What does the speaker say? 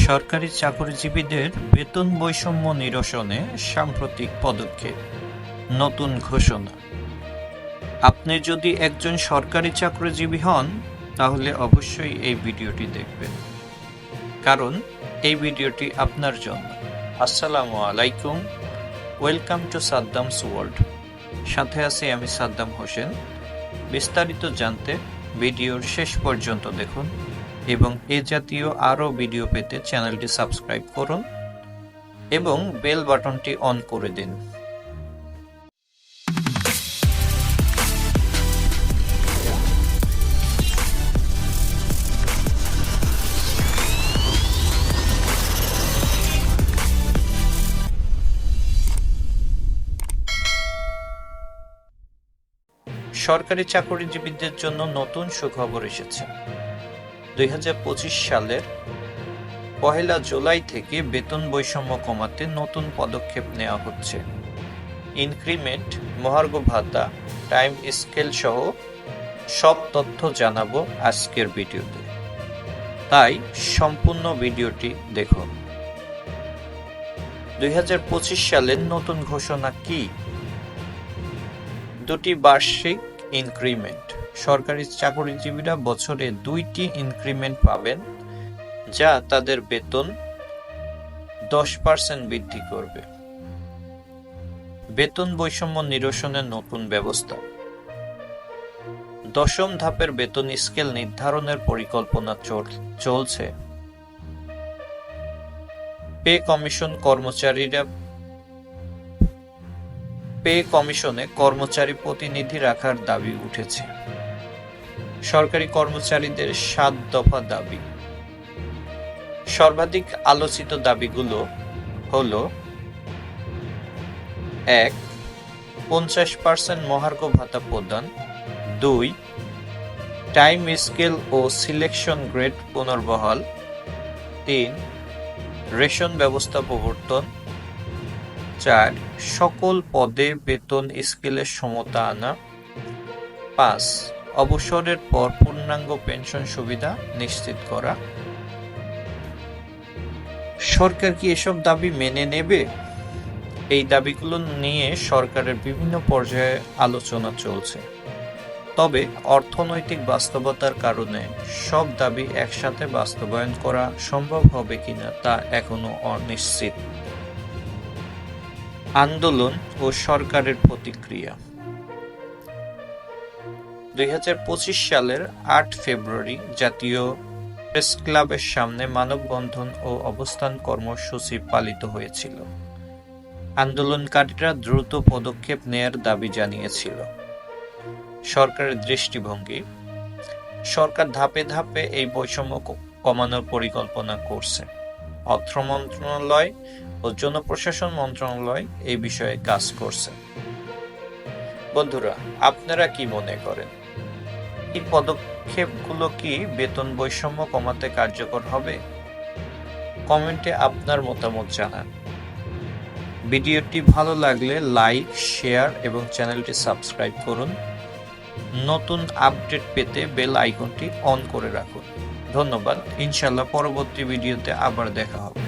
সরকারি চাকরিজীবীদের বেতন বৈষম্য নিরসনে সাম্প্রতিক পদক্ষেপ, নতুন ঘোষণা। আপনি যদি একজন সরকারি চাকরিজীবী হন তাহলে অবশ্যই এই ভিডিওটি দেখবেন, কারণ এই ভিডিওটি আপনার জন্য। আসসালামু আলাইকুম, ওয়েলকাম টু সাদ্দামস ওয়ার্ল্ড। সাথে আছি আমি সাদ্দাম হোসেন। বিস্তারিত জানতে ভিডিওর শেষ পর্যন্ত দেখুন এবং এ জাতীয় আরও ভিডিও পেতে চ্যানেলটি সাবস্ক্রাইব করুন এবং বেল বাটনটি অন করে দিন। সরকারি চাকরিজীবীদের জন্য নতুন সুখবর এসেছে। 2025 সালের 1 জুলাই থেকে বেতন বৈষম্য কমাতে নতুন পদক্ষেপ নেওয়া হচ্ছে। ইনক্রিমেন্ট, মহার্ঘ ভাতা, টাইম স্কেল সহ সব তথ্য জানাবো আজকের ভিডিওতে, তাই সম্পূর্ণ ভিডিওটি দেখুন। 2025 সালের নতুন ঘোষণা কি? দুটি বার্ষিক ইনক্রিমেন্ট। সরকারি চাকরিজীবীরা বছরে 2টি ইনক্রিমেন্ট পাবেন, যা তাদের বেতন 10% বৃদ্ধি করবে। বেতন বৈষম্য নিরসনের নতুন ব্যবস্থা। 10ম ধাপের বেতন স্কেল নির্ধারণের পরিকল্পনা চলছে। পে কমিশনে কর্মচারী প্রতিনিধি রাখার দাবি উঠেছে। সরকারি কর্মচারীদের 7 দফা দাবি। সর্বাধিক আলোচিত দাবিগুলো হল: 1. 50% মহার্ঘ ভাতা প্রদান। 2. টাইম স্কেল ও সিলেকশন গ্রেড পুনর্বহাল। 3. রেশন ব্যবস্থা প্রবর্তন। 4. সকল পদে বেতন স্কেলের সমতা আনা। 5. অবসরের পর পূর্ণাঙ্গ পেনশন সুবিধা নিশ্চিত করা। সরকার কি এসব দাবি মেনে নেবে? এই দাবিগুলো নিয়ে সরকারের বিভিন্ন পর্যায়ে আলোচনা চলছে, তবে অর্থনৈতিক বাস্তবতার কারণে সব দাবি একসাথে বাস্তবায়ন করা সম্ভব হবে কিনা তা এখনো অনিশ্চিত। আন্দোলন ও সরকারের প্রতিক্রিয়া। 2025 সালের 8 ফেব্রুয়ারি জাতীয় প্রেসক্লাবের সামনে মানববন্ধন ও অবস্থান কর্মসূচি পালিত হয়েছিল। আন্দোলনকারীরা দ্রুত পদক্ষেপ নেয়ার দাবি জানিয়েছিল। সরকারের দৃষ্টিভঙ্গি। সরকার ধাপে ধাপে এই বৈষম্য কমানোর পরিকল্পনা করছে। অর্থ মন্ত্রণালয় ও জনপ্রশাসন মন্ত্রণালয় এই বিষয়ে কাজ করছে। বন্ধুরা, আপনারা কি মনে করেন? এই পদক্ষেপগুলো কি বেতন বৈষম্য কমাতে কার্যকর হবে? কমেন্টে আপনার মতামত জানান। ভিডিওটি ভালো লাগলে লাইক, শেয়ার এবং চ্যানেলটি সাবস্ক্রাইব করুন। নতুন আপডেট পেতে বেল আইকনটি অন করে রাখুন। ধন্যবাদ। ইনশাআল্লাহ পরবর্তী ভিডিওতে আবার দেখা হবে।